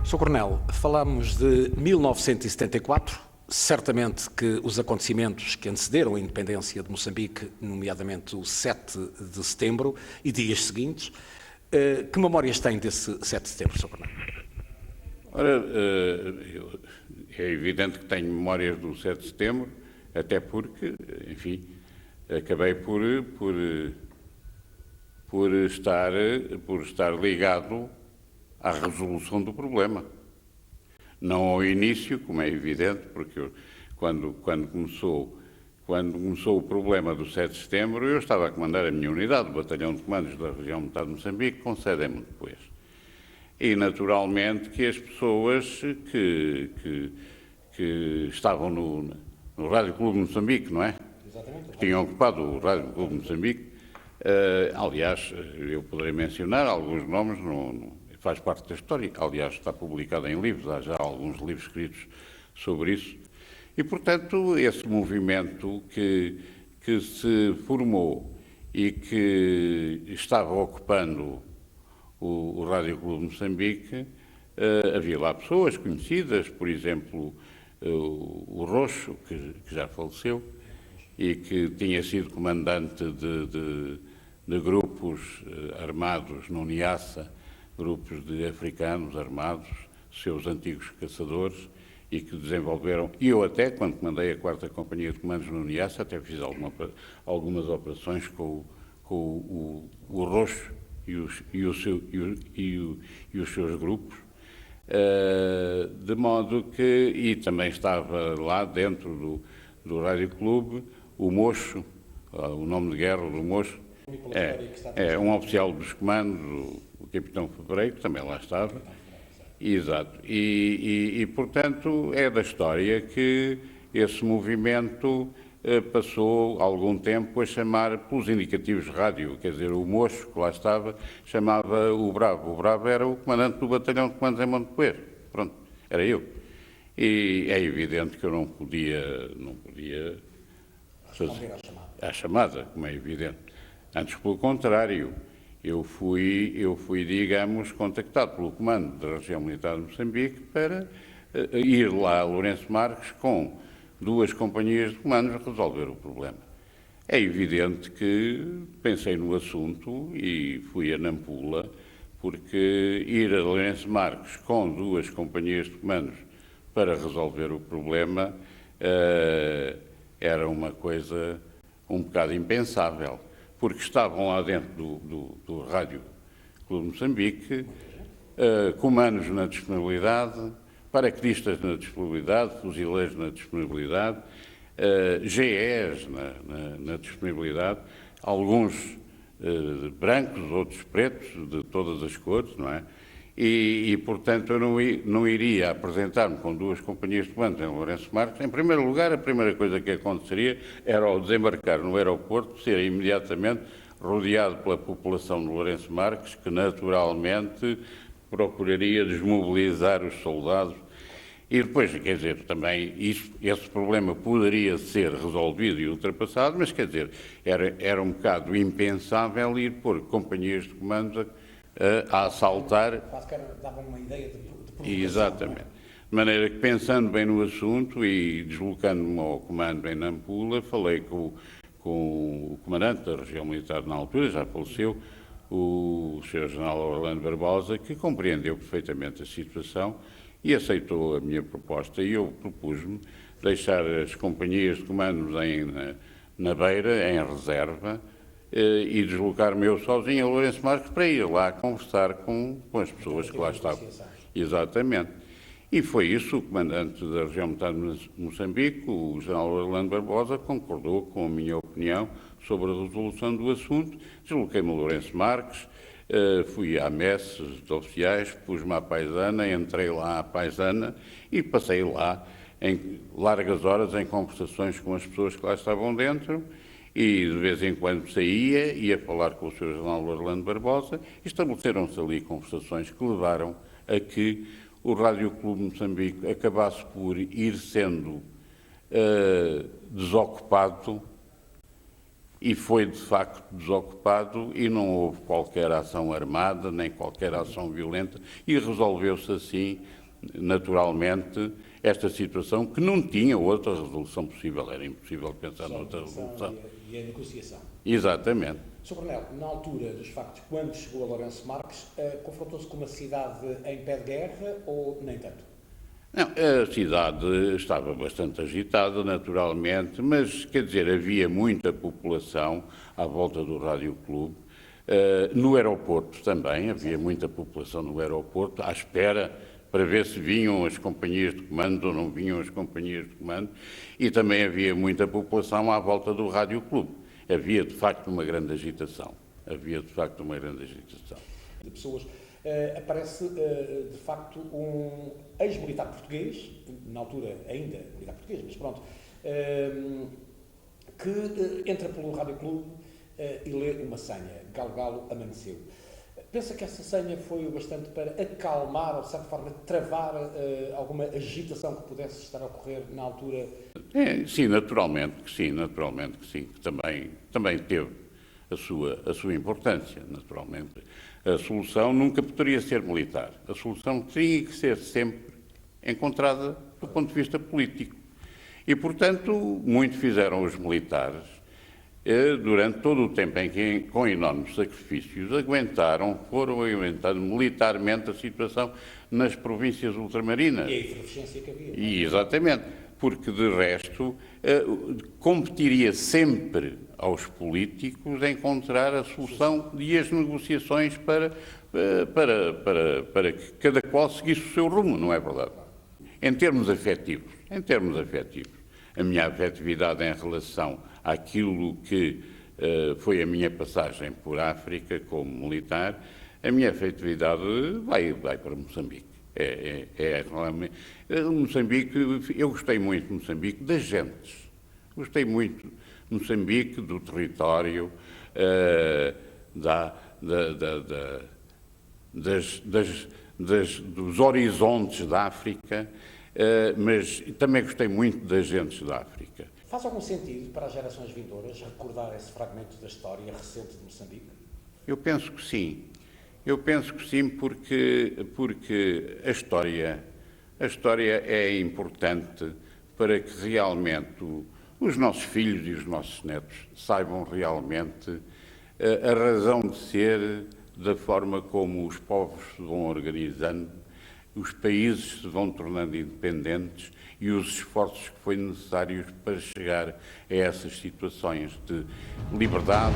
Sr. Coronel, falámos de 1974, certamente que os acontecimentos que antecederam a independência de Moçambique, nomeadamente o 7 de setembro e dias seguintes, que memórias tem desse 7 de setembro, Sr. Coronel? Ora, é evidente que tenho memórias do 7 de setembro, até porque, enfim, acabei por estar ligado à resolução do problema. Não ao início, como é evidente, porque quando começou o problema do 7 de setembro, eu estava a comandar a minha unidade, o Batalhão de Comandos da região militar de Moçambique, com sede em Montepuez. E, naturalmente, que as pessoas que estavam no Rádio Clube de Moçambique, não é? Exatamente. Que tinham ocupado o Rádio Clube de Moçambique. Aliás, eu poderei mencionar alguns nomes, faz parte da história. Aliás, está publicado em livros, há já alguns livros escritos sobre isso. E, portanto, esse movimento que se formou e que estava ocupando o Rádio Clube de Moçambique, havia lá pessoas conhecidas, por exemplo, o Roxo, que já faleceu, e que tinha sido comandante de grupos armados no Niassa, grupos de africanos armados, seus antigos caçadores, e que desenvolveram, e eu até, quando comandei a 4ª Companhia de Comandos no Niassa, até fiz algumas operações com o Roxo e os seus grupos, de modo que, e também estava lá dentro do Rádio Clube, o Mocho, o nome de guerra do Mocho, é um oficial dos comandos, o Capitão Fevereiro, que também lá estava. Exato. E, portanto, é da história que esse movimento passou algum tempo a chamar pelos indicativos de rádio, quer dizer, o Mocho, que lá estava, chamava o Bravo. O Bravo era o comandante do Batalhão de Comandos em Montepuez. Pronto, era eu. E é evidente que eu não podia responder à chamada, como é evidente. Antes, pelo contrário, eu fui, digamos, contactado pelo comando da região militar de Moçambique para ir lá a Lourenço Marques com 2 companhias de comandos resolver o problema. É evidente que pensei no assunto e fui a Nampula, porque ir a Lourenço Marques com 2 companhias de comandos para resolver o problema era uma coisa um bocado impensável, porque estavam lá dentro do Rádio Clube de Moçambique, comandos na disponibilidade, paraquedistas na disponibilidade, fuzileiros na disponibilidade, GEs na disponibilidade, alguns brancos, outros pretos, de todas as cores, não é? E portanto, eu não iria apresentar-me com 2 companhias de comandos em Lourenço Marques. Em primeiro lugar, a primeira coisa que aconteceria era, ao desembarcar no aeroporto, ser imediatamente rodeado pela população de Lourenço Marques, que naturalmente procuraria desmobilizar os soldados. E depois, quer dizer, também esse problema poderia ser resolvido e ultrapassado, mas, quer dizer, era um bocado impensável ir pôr companhias de comandos a assaltar. Quase que dava uma ideia de provocação. Exatamente. De maneira que, pensando bem no assunto e deslocando-me ao comando em Nampula, falei com o comandante da região militar na altura, já faleceu, o Sr. General Orlando Barbosa, que compreendeu perfeitamente a situação e aceitou a minha proposta. E eu propus-me deixar as companhias de comandos na Beira, em reserva, e deslocar-me eu sozinho a Lourenço Marques para ir lá conversar com as pessoas que lá estavam. Exatamente. E foi isso, o comandante da região militar de Moçambique, o general Orlando Barbosa, concordou com a minha opinião sobre a resolução do assunto. Desloquei-me a Lourenço Marques, fui à messe de oficiais, pus-me à paisana, entrei lá à paisana e passei lá em largas horas em conversações com as pessoas que lá estavam dentro. E de vez em quando saía, ia falar com o Sr. General Orlando Barbosa, e estabeleceram-se ali conversações que levaram a que o Rádio Clube de Moçambique acabasse por ir sendo desocupado, e foi de facto desocupado, e não houve qualquer ação armada, nem qualquer ação violenta, e resolveu-se assim naturalmente, esta situação que não tinha outra resolução possível. Era impossível pensar noutra resolução. E a negociação. Exatamente. Sr. Coronel, na altura dos factos, quando chegou a Lourenço Marques, confrontou-se com uma cidade em pé de guerra ou nem tanto? Não, a cidade estava bastante agitada, naturalmente, mas, quer dizer, havia muita população à volta do Rádio Clube. No aeroporto também, havia muita população no aeroporto, à espera para ver se vinham as companhias de comando ou não vinham as companhias de comando, e também havia muita população à volta do Rádio Clube. Havia, de facto, uma grande agitação. De pessoas. Aparece, de facto, um ex-militar português, na altura ainda militar português, mas pronto, que entra pelo Rádio Clube e lê uma senha, Galo Galo amanheceu. Pensa que essa senha foi o bastante para acalmar, ou de certa forma travar alguma agitação que pudesse estar a ocorrer na altura? Sim, naturalmente que sim, que também teve a sua importância, naturalmente. A solução nunca poderia ser militar. A solução tinha que ser sempre encontrada do ponto de vista político. E, portanto, muito fizeram os militares durante todo o tempo em que, com enormes sacrifícios, foram aguentando militarmente a situação nas províncias ultramarinas. E a efervescência que havia. E, exatamente, porque, de resto, competiria sempre aos políticos encontrar a solução e as negociações para que cada qual seguisse o seu rumo, não é verdade? Em termos afetivos, a minha afetividade em relação àquilo que foi a minha passagem por África como militar, a minha afetividade vai para Moçambique. Moçambique, eu gostei muito de Moçambique, das gentes. Gostei muito de Moçambique, do território, dos horizontes da África, mas também gostei muito das gentes da África. Faz algum sentido para as gerações vindouras recordar esse fragmento da história recente de Moçambique? Eu penso que sim. Porque a história é importante para que realmente os nossos filhos e os nossos netos saibam realmente a razão de ser da forma como os povos se vão organizando, os países se vão tornando independentes e os esforços que foi necessários para chegar a essas situações de liberdade.